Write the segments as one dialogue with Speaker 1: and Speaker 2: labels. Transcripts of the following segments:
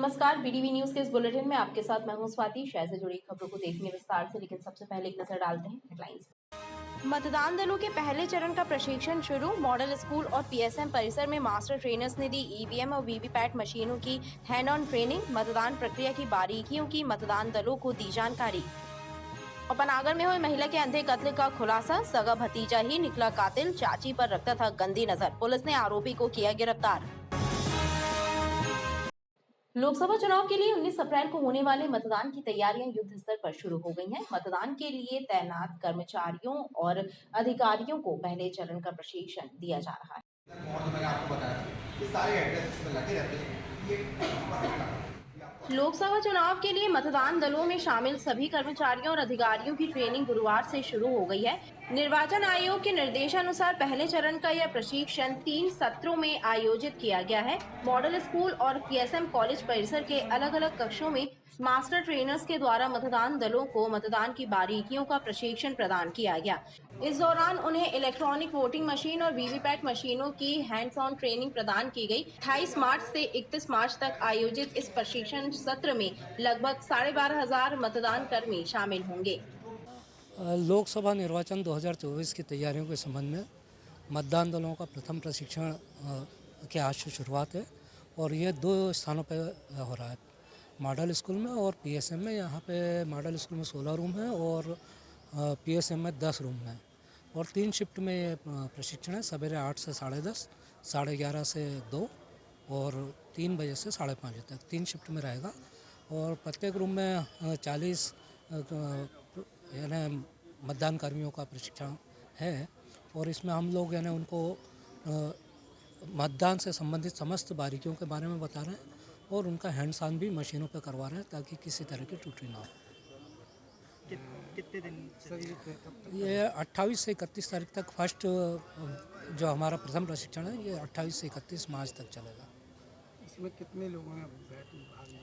Speaker 1: नमस्कार, BDV news के इस बुलेटिन में आपके साथ मैं हूं स्वाति। शहर से जुड़ी खबरों को देखेंगे विस्तार से, लेकिन सबसे पहले एक नजर डालते हैं हेडलाइंस। मतदान दलों के पहले चरण का प्रशिक्षण शुरू। मॉडल स्कूल और पीएसएम परिसर में मास्टर ट्रेनर्स ने दी ईवीएम और वीवीपैट मशीनों की हैंड ऑन ट्रेनिंग। मतदान प्रक्रिया की बारीकियों की मतदान दलों को दी जानकारी। और पनागर में हुई महिला के अंधे कत्ल का खुलासा। सगा भतीजा ही निकला कातिल, चाची पर रखता था गंदी नजर। पुलिस ने आरोपी को किया गिरफ्तार। लोकसभा चुनाव के लिए 19 अप्रैल को होने वाले मतदान की तैयारियां युद्ध स्तर पर शुरू हो गई हैं। मतदान के लिए तैनात कर्मचारियों और अधिकारियों को पहले चरण का प्रशिक्षण दिया जा रहा है।
Speaker 2: और मैंने आपको बताया कि सारे एड्रेस इसमें लगे रहते हैं। ये
Speaker 1: लोकसभा चुनाव के लिए मतदान दलों में शामिल सभी कर्मचारियों और अधिकारियों की ट्रेनिंग गुरुवार से शुरू हो गई है। निर्वाचन आयोग के निर्देशानुसार पहले चरण का यह प्रशिक्षण 3 सत्रों में आयोजित किया गया है। मॉडल स्कूल और पीएसएम कॉलेज परिसर के अलग अलग कक्षों में मास्टर ट्रेनर्स के द्वारा मतदान दलों को मतदान की बारीकियों का प्रशिक्षण प्रदान किया गया। इस दौरान उन्हें इलेक्ट्रॉनिक वोटिंग मशीन और वीवीपैट मशीनों की हैंड्स ऑन ट्रेनिंग प्रदान की गई। 28 मार्च से 31 मार्च तक आयोजित इस प्रशिक्षण सत्र में लगभग 12,500 मतदान कर्मी शामिल होंगे।
Speaker 3: लोकसभा निर्वाचन 2024 की तैयारियों के संबंध में मतदान दलों का प्रथम प्रशिक्षण के आज से शुरुआत है और ये 2 स्थानों पर हो रहा है, मॉडल स्कूल में और पीएसएम में। यहाँ पे मॉडल स्कूल में 16 रूम है और पीएसएम में 10 रूम है और 3 शिफ्ट में ये प्रशिक्षण है। सवेरे 8 से 10:30, 11:30 से 2 और 3 बजे से 5:30 बजे तक 3 शिफ्ट में रहेगा। और प्रत्येक रूम में 40 यानी मतदान कर्मियों का प्रशिक्षण है और इसमें हम लोग यानी उनको मतदान से संबंधित समस्त बारीकियों के बारे में बता रहे हैं और उनका हैंड्स ऑन भी मशीनों पर करवा रहे हैं ताकि किसी तरह की त्रुटि ना हो।
Speaker 4: कितने दिन
Speaker 3: ये 28 से 31 तारीख तक फर्स्ट जो हमारा प्रथम प्रशिक्षण है ये 28 से 31 मार्च तक चलेगा।
Speaker 4: इसमें कितने लोगों ने भाग लिया?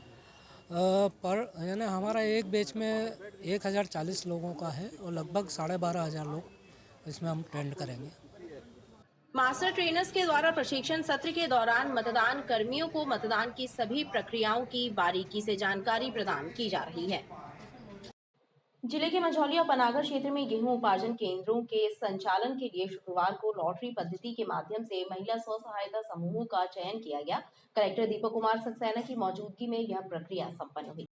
Speaker 3: पर यानी हमारा एक बैच में 1040 लोगों का है और लगभग 12,500 लोग इसमें हम ट्रेंड करेंगे।
Speaker 1: मास्टर ट्रेनर्स के द्वारा प्रशिक्षण सत्र के दौरान मतदान कर्मियों को मतदान की सभी प्रक्रियाओं की बारीकी से जानकारी प्रदान की जा रही है। जिले के मंझौली और पनागर क्षेत्र में गेहूं उपार्जन केंद्रों के संचालन के लिए शुक्रवार को लॉटरी पद्धति के माध्यम से महिला स्व सहायता समूहों का चयन किया गया। कलेक्टर दीपक कुमार सक्सेना की मौजूदगी में यह प्रक्रिया संपन्न हुई।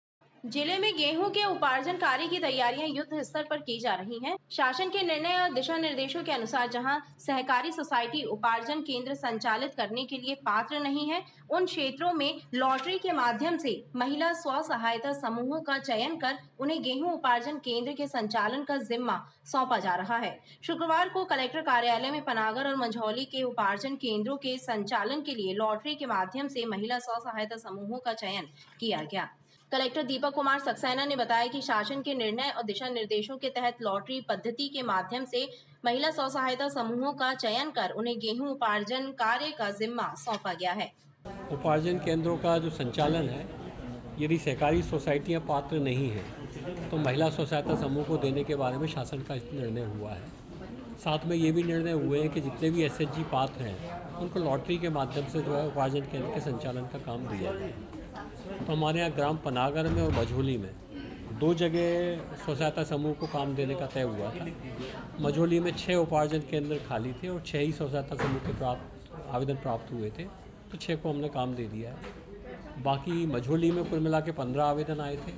Speaker 1: जिले में गेहूं के उपार्जन कार्य की तैयारियां युद्ध स्तर पर की जा रही हैं। शासन के निर्णय और दिशा निर्देशों के अनुसार जहां सहकारी सोसाइटी उपार्जन केंद्र संचालित करने के लिए पात्र नहीं है, उन क्षेत्रों में लॉटरी के माध्यम से महिला स्व सहायता समूहों का चयन कर उन्हें गेहूं उपार्जन केंद्र के संचालन का जिम्मा सौंपा जा रहा है। शुक्रवार को कलेक्टर कार्यालय में पनागर और मंझौली के उपार्जन केंद्रों के संचालन के लिए लॉटरी के माध्यम से महिला स्व सहायता समूहों का चयन किया गया। कलेक्टर दीपक कुमार सक्सेना ने बताया कि शासन के निर्णय और दिशा निर्देशों के तहत लॉटरी पद्धति के माध्यम से महिला स्व सहायता समूहों का चयन कर उन्हें गेहूं उपार्जन कार्य का जिम्मा सौंपा गया है।
Speaker 5: उपार्जन केंद्रों का जो संचालन है, यदि सहकारी सोसाइटियां पात्र नहीं हैं तो महिला स्व सहायता समूह को देने के बारे में शासन का निर्णय हुआ है। साथ में ये भी निर्णय हुए हैं कि जितने भी एसएचजी पात्र हैं उनको लॉटरी के माध्यम से जो है उपार्जन केंद्र के संचालन का काम दिया जाए। तो हमारे यहाँ ग्राम पनागर में और मझोली में 2 जगह स्व सहायता समूह को काम देने का तय हुआ था। मझोली में 6 उपार्जन केंद्र खाली थे और 6 ही स्व सहायता समूह के आवेदन प्राप्त हुए थे, तो 6 को हमने काम दे दिया है। बाकी मझोली में कुल मिला के 15 आवेदन आए थे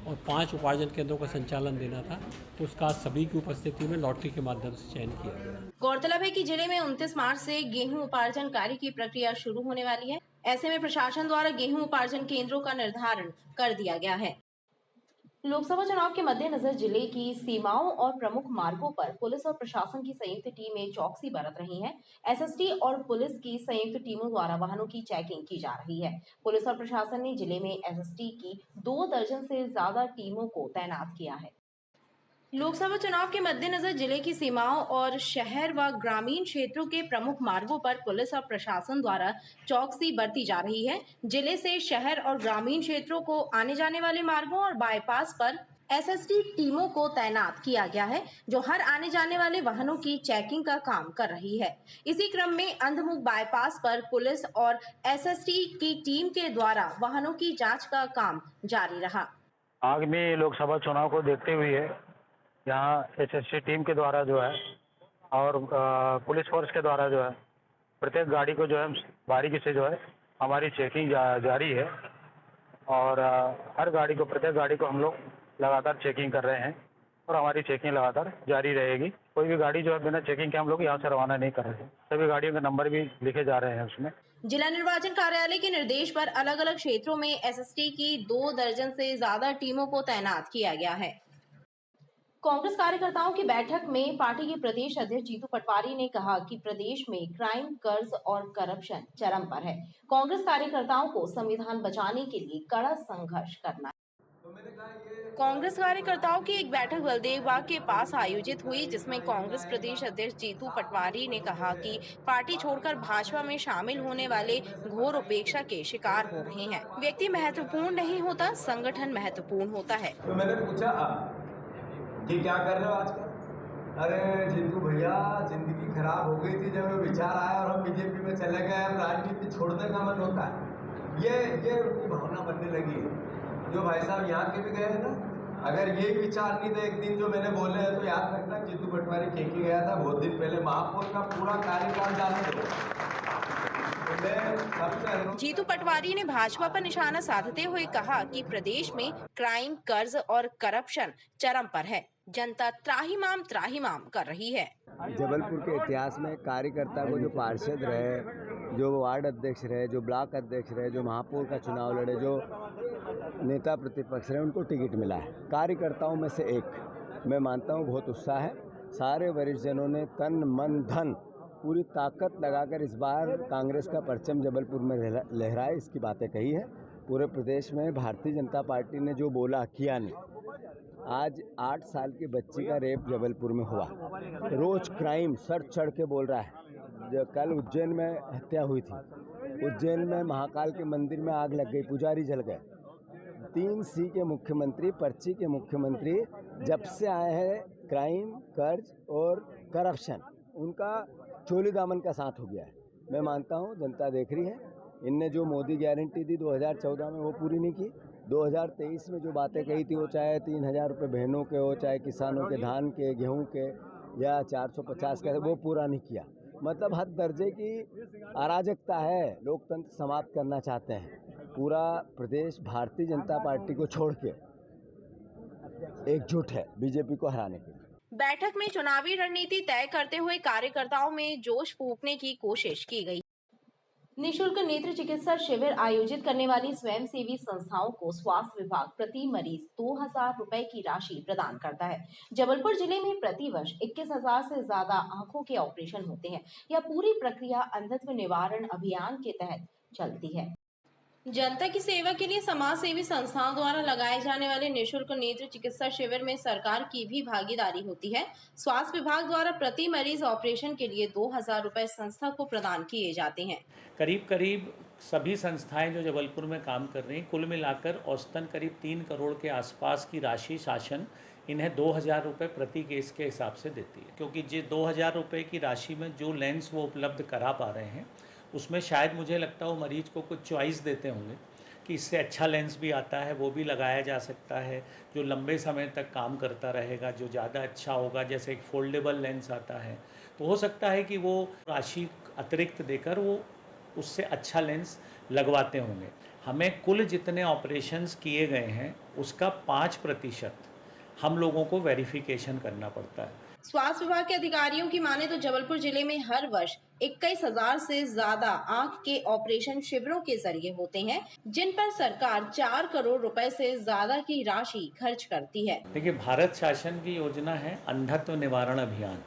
Speaker 5: और 5 उपार्जन केंद्रों का संचालन देना था, तो उसका सभी की उपस्थिति में लॉटरी के माध्यम से चयन किया गया।
Speaker 1: गौरतलब है कि जिले में 29 मार्च से गेहूं उपार्जन कार्य की प्रक्रिया शुरू होने वाली है। ऐसे में प्रशासन द्वारा गेहूं उपार्जन केंद्रों का निर्धारण कर दिया गया है। लोकसभा चुनाव के मद्देनजर जिले की सीमाओं और प्रमुख मार्गों पर पुलिस और प्रशासन की संयुक्त टीमें चौकसी बरत रही हैं। एसएसटी और पुलिस की संयुक्त टीमों द्वारा वाहनों की चेकिंग की जा रही है। पुलिस और प्रशासन ने जिले में एसएसटी की 2 दर्जन से ज्यादा टीमों को तैनात किया है। लोकसभा चुनाव के मद्देनजर जिले की सीमाओं और शहर व ग्रामीण क्षेत्रों के प्रमुख मार्गों पर पुलिस और प्रशासन द्वारा चौकसी बरती जा रही है। जिले से शहर और ग्रामीण क्षेत्रों को आने जाने वाले मार्गों और बाईपास पर एसएसटी टीमों को तैनात किया गया है, जो हर आने जाने वाले वाहनों की चेकिंग का काम कर रही है। इसी क्रम में अंधमुख बाईपास पर पुलिस और एसएसटी की टीम के द्वारा वाहनों की जांच का काम जारी रहा।
Speaker 6: आगामी लोकसभा चुनाव को देखते हुए यहाँ एसएसटी टीम के द्वारा जो है और पुलिस फोर्स के द्वारा जो है प्रत्येक गाड़ी को जो है बारीकी से जो है हमारी चेकिंग जारी है और हर गाड़ी को प्रत्येक गाड़ी को हम लोग लगातार चेकिंग कर रहे हैं और हमारी चेकिंग लगातार जारी रहेगी। कोई भी गाड़ी जो है बिना चेकिंग के हम लोग यहाँ से रवाना नहीं कर रहे हैं। सभी गाड़ियों के नंबर भी लिखे जा रहे हैं उसमें।
Speaker 1: जिला निर्वाचन कार्यालय के निर्देश पर अलग अलग क्षेत्रों में एसएसटी की 2 दर्जन से ज्यादा टीमों को तैनात किया गया है। कांग्रेस कार्यकर्ताओं की बैठक में पार्टी के प्रदेश अध्यक्ष जीतू पटवारी ने कहा कि प्रदेश में क्राइम, कर्ज और करप्शन चरम पर है। कांग्रेस कार्यकर्ताओं को संविधान बचाने के लिए कड़ा संघर्ष करना है। कांग्रेस कार्यकर्ताओं की एक बैठक बलदेव बाग के पास आयोजित हुई, जिसमें कांग्रेस प्रदेश अध्यक्ष जीतू पटवारी ने कहा कि पार्टी छोड़कर भाजपा में शामिल होने वाले घोर उपेक्षा के शिकार हो रहे हैं। व्यक्ति महत्वपूर्ण नहीं होता, संगठन महत्वपूर्ण होता है।
Speaker 7: तो मैंने पूछा कि क्या कर रहे हो आजकल? अरे जिंदू भैया, जिंदगी खराब हो गई थी जब ये विचार आया और हम बीजेपी में चले गए, अब राजनीति छोड़ने का मन होता है। ये उनकी भावना बनने लगी है। जो भाई साहब यहाँ के भी गए हैं ना, अगर ये विचार नहीं थे एक दिन जो मैंने बोले हैं तो याद रखना जीतू पटवारी खेकी गया था बहुत दिन पहले। महापौर का पूरा कार्यकाल जाने दो।
Speaker 1: जीतू पटवारी ने भाजपा पर निशाना साधते हुए कहा कि प्रदेश में क्राइम, कर्ज और करप्शन चरम पर है। जनता त्राहिमाम कर रही है।
Speaker 8: जबलपुर के इतिहास में कार्यकर्ता को जो पार्षद रहे, जो वार्ड अध्यक्ष रहे, जो ब्लॉक अध्यक्ष रहे, जो महापौर का चुनाव लड़े, जो नेता प्रतिपक्ष रहे, उनको टिकट मिला है। कार्यकर्ताओं में से एक मैं मानता हूँ बहुत उत्साह है। सारे वरिष्ठ जनों ने तन मन धन पूरी ताकत लगाकर इस बार कांग्रेस का परचम जबलपुर में लहराए, इसकी बातें कही है। पूरे प्रदेश में भारतीय जनता पार्टी ने जो बोला किया नहीं। आज 8 साल की बच्ची का रेप जबलपुर में हुआ। रोज क्राइम सर चढ़ के बोल रहा है। जो कल उज्जैन में हत्या हुई थी, उज्जैन में महाकाल के मंदिर में आग लग गई, पुजारी जल गए। 3C के मुख्यमंत्री, पर्ची के मुख्यमंत्री जब से आए हैं, क्राइम, कर्ज और करप्शन उनका चोली दामन का साथ हो गया है। मैं मानता हूं जनता देख रही है। इनने जो मोदी गारंटी दी 2014 में वो पूरी नहीं की। 2023 में जो बातें कही थी, वो चाहे 3000 रुपये बहनों के हो, चाहे किसानों के धान के, गेहूं के या 450 का, वो पूरा नहीं किया। मतलब हद दर्जे की अराजकता है। लोकतंत्र समाप्त करना चाहते हैं। पूरा प्रदेश भारतीय जनता पार्टी को छोड़ के एकजुट है बीजेपी को हराने के लिए।
Speaker 1: बैठक में चुनावी रणनीति तय करते हुए कार्यकर्ताओं में जोश फूंकने की कोशिश की गई। निःशुल्क नेत्र चिकित्सा शिविर आयोजित करने वाली स्वयंसेवी संस्थाओं को स्वास्थ्य विभाग प्रति मरीज 2000 रुपए की राशि प्रदान करता है। जबलपुर जिले में प्रति वर्ष 21,000 से ज्यादा आंखों के ऑपरेशन होते हैं। यह पूरी प्रक्रिया अंधत्व निवारण अभियान के तहत चलती है। जनता की सेवा के लिए समाज सेवी संस्थाओं द्वारा लगाए जाने वाले निःशुल्क नेत्र चिकित्सा शिविर में सरकार की भी भागीदारी होती है। स्वास्थ्य विभाग द्वारा प्रति मरीज ऑपरेशन के लिए 2000 रुपए संस्था को प्रदान किए जाते हैं।
Speaker 9: करीब सभी संस्थाएं जो जबलपुर में काम कर रही हैं, कुल मिलाकर औसतन करीब 3 करोड़ के आसपास की राशि शासन इन्हें 2000 रुपये प्रति केस के हिसाब से देती है। क्योंकि जो 2000 रुपये की राशि में जो लेंस वो उपलब्ध करा पा रहे हैं, उसमें शायद मुझे लगता है वो मरीज को कुछ चॉइस देते होंगे कि इससे अच्छा लेंस भी आता है, वो भी लगाया जा सकता है, जो लंबे समय तक काम करता रहेगा, जो ज़्यादा अच्छा होगा। जैसे एक फोल्डेबल लेंस आता है, तो हो सकता है कि वो राशि अतिरिक्त देकर वो उससे अच्छा लेंस लगवाते होंगे। हमें कुल जितने ऑपरेशंस किए गए हैं उसका 5% हम लोगों को वेरिफिकेशन करना पड़ता है।
Speaker 1: स्वास्थ्य विभाग के अधिकारियों की माने तो जबलपुर जिले में हर वर्ष 21,000 से ज्यादा आंख के ऑपरेशन शिविरों के जरिए होते हैं, जिन पर सरकार 4 करोड़ रुपए से ज्यादा की राशि खर्च करती है।
Speaker 9: देखिए, भारत शासन की योजना है अंधत्व निवारण अभियान।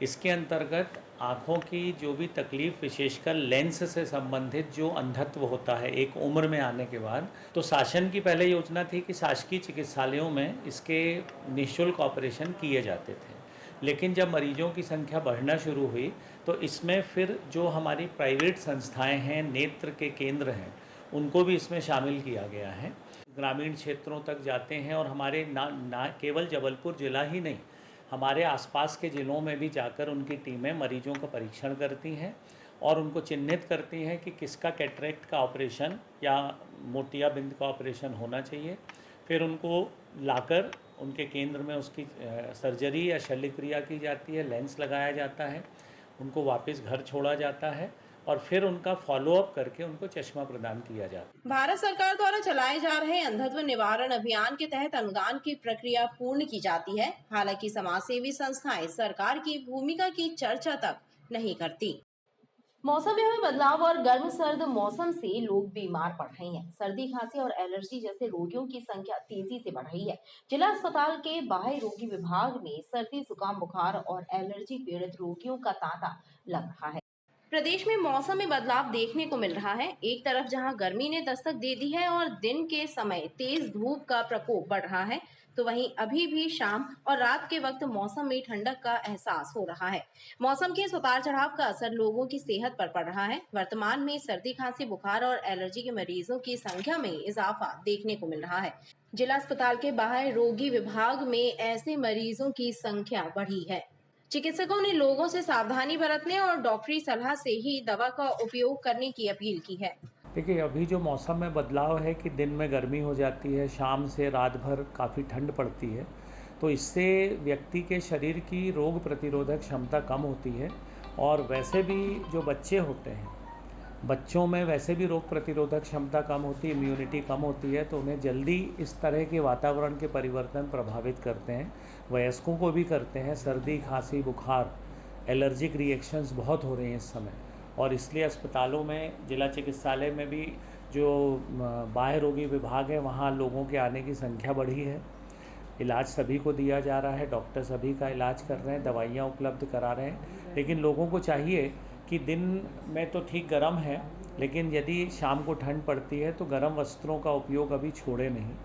Speaker 9: इसके अंतर्गत आँखों की जो भी तकलीफ, विशेषकर लेंस से संबंधित जो अंधत्व होता है एक उम्र में आने के बाद, तो शासन की पहले योजना थी कि शासकीय चिकित्सालयों में इसके निःशुल्क ऑपरेशन किए जाते थे। लेकिन जब मरीजों की संख्या बढ़ना शुरू हुई तो इसमें फिर जो हमारी प्राइवेट संस्थाएं हैं, नेत्र के केंद्र हैं, उनको भी इसमें शामिल किया गया है। ग्रामीण क्षेत्रों तक जाते हैं और हमारे ना केवल जबलपुर जिला ही नहीं, हमारे आसपास के ज़िलों में भी जाकर उनकी टीमें मरीजों का परीक्षण करती हैं और उनको चिन्हित करती हैं कि किसका कैटरेक्ट का ऑपरेशन या मोतियाबिंद का ऑपरेशन होना चाहिए। फिर उनको लाकर उनके केंद्र में उसकी सर्जरी या शल्यक्रिया की जाती है, लेंस लगाया जाता है, उनको वापस घर छोड़ा जाता है और फिर उनका फॉलोअप करके उनको चश्मा प्रदान किया जाता है।
Speaker 1: भारत सरकार द्वारा चलाए जा रहे अंधत्व निवारण अभियान के तहत अनुदान की प्रक्रिया पूर्ण की जाती है। हालांकि समाजसेवी संस्थाएं सरकार की भूमिका की चर्चा तक नहीं करती। मौसम में हुए बदलाव और गर्म सर्द मौसम से लोग बीमार पड़ रहे हैं। सर्दी, खांसी और एलर्जी जैसे रोगियों की संख्या तेजी से बढ़ रही है। जिला अस्पताल के बाह्य रोगी विभाग में सर्दी, जुकाम, बुखार और एलर्जी पीड़ित रोगियों का तांता लग रहा है। प्रदेश में मौसम में बदलाव देखने को मिल रहा है। एक तरफ जहां गर्मी ने दस्तक दे दी है और दिन के समय तेज धूप का प्रकोप बढ़ रहा है, तो वहीं अभी भी शाम और रात के वक्त मौसम में ठंडक का एहसास हो रहा है। मौसम के इस उतार चढ़ाव का असर लोगों की सेहत पर पड़ रहा है। वर्तमान में सर्दी, खांसी, बुखार और एलर्जी के मरीजों की संख्या में इजाफा देखने को मिल रहा है। जिला अस्पताल के बाह्य रोगी विभाग में ऐसे मरीजों की संख्या बढ़ी है। चिकित्सकों ने लोगों से सावधानी बरतने और डॉक्टरी सलाह से ही दवा का उपयोग करने की अपील की है।
Speaker 9: देखिए, अभी जो मौसम में बदलाव है कि दिन में गर्मी हो जाती है, शाम से रात भर काफ़ी ठंड पड़ती है, तो इससे व्यक्ति के शरीर की रोग प्रतिरोधक क्षमता कम होती है और वैसे भी जो बच्चे होते हैं, बच्चों में वैसे भी रोग प्रतिरोधक क्षमता कम होती है, इम्यूनिटी कम होती है, तो उन्हें जल्दी इस तरह के वातावरण के परिवर्तन प्रभावित करते हैं। वयस्कों को भी करते हैं। सर्दी, खांसी, बुखार, एलर्जिक रिएक्शंस बहुत हो रहे हैं इस समय और इसलिए अस्पतालों में, जिला चिकित्सालय में भी जो बाह्य रोगी विभाग है वहाँ लोगों के आने की संख्या बढ़ी है। इलाज सभी को दिया जा रहा है, डॉक्टर सभी का इलाज कर रहे हैं, दवाइयाँ उपलब्ध करा रहे हैं, लेकिन लोगों को चाहिए कि दिन में तो ठीक गर्म है, लेकिन यदि शाम को ठंड पड़ती है तो गर्म वस्त्रों का उपयोग अभी छोड़े नहीं,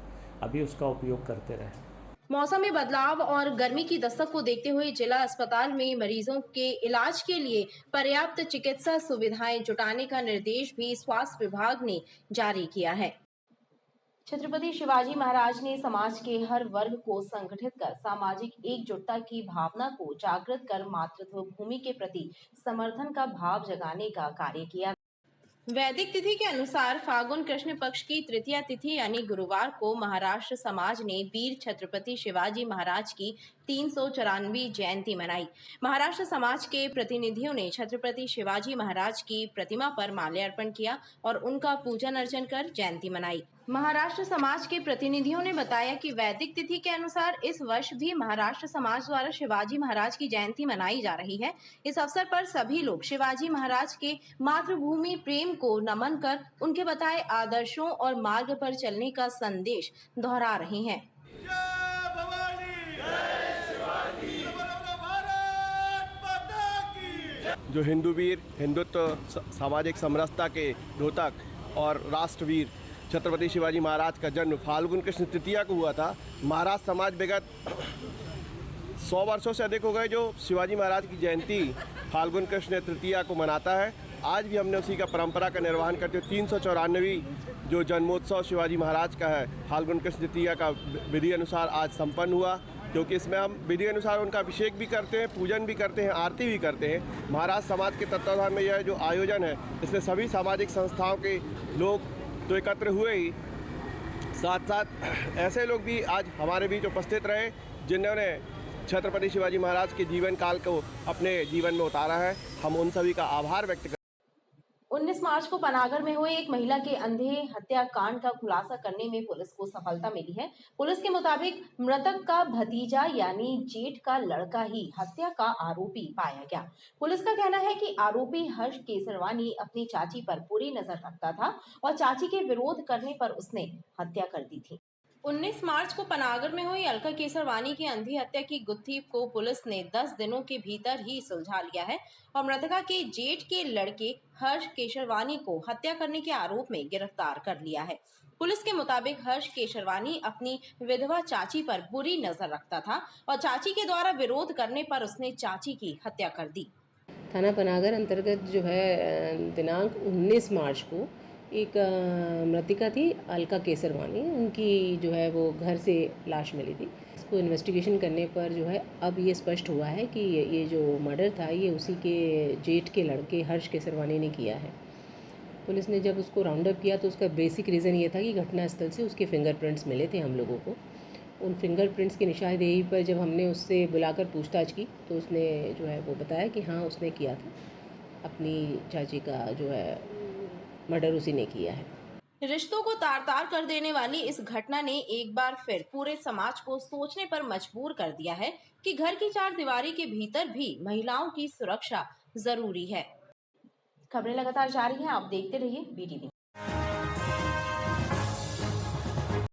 Speaker 9: अभी उसका उपयोग करते रहें।
Speaker 1: मौसम में बदलाव और गर्मी की दस्तक को देखते हुए जिला अस्पताल में मरीजों के इलाज के लिए पर्याप्त चिकित्सा सुविधाएं जुटाने का निर्देश भी स्वास्थ्य विभाग ने जारी किया है। छत्रपति शिवाजी महाराज ने समाज के हर वर्ग को संगठित कर सामाजिक एकजुटता की भावना को जागृत कर मातृत्व भूमि के प्रति समर्थन का भाव जगाने का कार्य किया। वैदिक तिथि के अनुसार फागुन कृष्ण पक्ष की तृतीया तिथि यानी गुरुवार को महाराष्ट्र समाज ने वीर छत्रपति शिवाजी महाराज की 394वीं जयंती मनाई। महाराष्ट्र समाज के प्रतिनिधियों ने छत्रपति शिवाजी महाराज की प्रतिमा पर माल्यार्पण किया और उनका पूजन अर्चन कर जयंती मनाई। महाराष्ट्र समाज के प्रतिनिधियों ने बताया कि वैदिक तिथि के अनुसार इस वर्ष भी महाराष्ट्र समाज द्वारा शिवाजी महाराज की जयंती मनाई जा रही है। इस अवसर पर सभी लोग शिवाजी महाराज के मातृभूमि प्रेम को नमन कर उनके बताए आदर्शों और मार्ग पर चलने का संदेश दोहरा रहे हैं।
Speaker 10: जो हिंदू वीर, हिंदुत्व, सामाजिक समरसता के द्योतक और राष्ट्रवीर छत्रपति शिवाजी महाराज का जन्म फाल्गुन कृष्ण तृतीया को हुआ था। महाराज समाज विगत 100 वर्षों से अधिक हो गए जो शिवाजी महाराज की जयंती फाल्गुन कृष्ण तृतीया को मनाता है। आज भी हमने उसी का परंपरा का निर्वहन करते हुए 394वीं जो जन्मोत्सव शिवाजी महाराज का है फाल्गुन कृष्ण तृतीया का विधि अनुसार आज संपन्न हुआ, क्योंकि इसमें हम विधि अनुसार उनका अभिषेक भी करते हैं, पूजन भी करते हैं, आरती भी करते हैं। महाराज समाज के तत्वाधान में यह जो आयोजन है इसमें सभी सामाजिक संस्थाओं के लोग तो एकत्र हुए ही, साथ साथ ऐसे लोग भी आज हमारे बीच उपस्थित रहे जिन्होंने छत्रपति शिवाजी महाराज के जीवन काल को अपने जीवन में उतारा है। हम उन सभी का आभार व्यक्त
Speaker 1: 19 मार्च को पनागर में हुए एक महिला के अंधे हत्याकांड का खुलासा करने में पुलिस को सफलता मिली है। पुलिस के मुताबिक मृतक का भतीजा यानी जेठ का लड़का ही हत्या का आरोपी पाया गया। पुलिस का कहना है कि आरोपी हर्ष केसरवानी अपनी चाची पर पूरी नजर रखता था और चाची के विरोध करने पर उसने हत्या कर दी थी। 19 मार्च को पनागर में हुई अलका केसरवानी की अंधी हत्या की गुत्थी को पुलिस ने 10 दिनों के भीतर ही सुलझा लिया है और मृतका के जेठ के लड़के हर्ष केसरवानी को हत्या करने के आरोप में गिरफ्तार कर लिया है। पुलिस के मुताबिक हर्ष केसरवानी अपनी विधवा चाची पर बुरी नजर रखता था और चाची के द्वारा विरोध करने पर उसने चाची की हत्या कर दी।
Speaker 11: थाना पनागर अंतर्गत जो है दिनांक 19 मार्च को एक मृतिका थी अलका केसरवानी, उनकी जो है वो घर से लाश मिली थी। इसको इन्वेस्टिगेशन करने पर जो है अब ये स्पष्ट हुआ है कि ये जो मर्डर था ये उसी के जेठ के लड़के हर्ष केसरवानी ने किया है। पुलिस ने जब उसको राउंड अप किया तो उसका बेसिक रीज़न ये था कि घटनास्थल से उसके फिंगरप्रिंट्स मिले थे हम लोगों को। उन फिंगरप्रिंट्स की निशानदेही पर जब हमने उससे बुलाकर पूछताछ की तो उसने जो है वो बताया कि हाँ उसने किया था, अपनी चाची का जो है मर्डर उसी ने किया है।
Speaker 1: रिश्तों को तार तार कर देने वाली इस घटना ने एक बार फिर पूरे समाज को सोचने पर मजबूर कर दिया है कि घर की चार दीवारी के भीतर भी महिलाओं की सुरक्षा जरूरी है। खबरें लगातार जारी हैं, आप देखते रहिए BTV।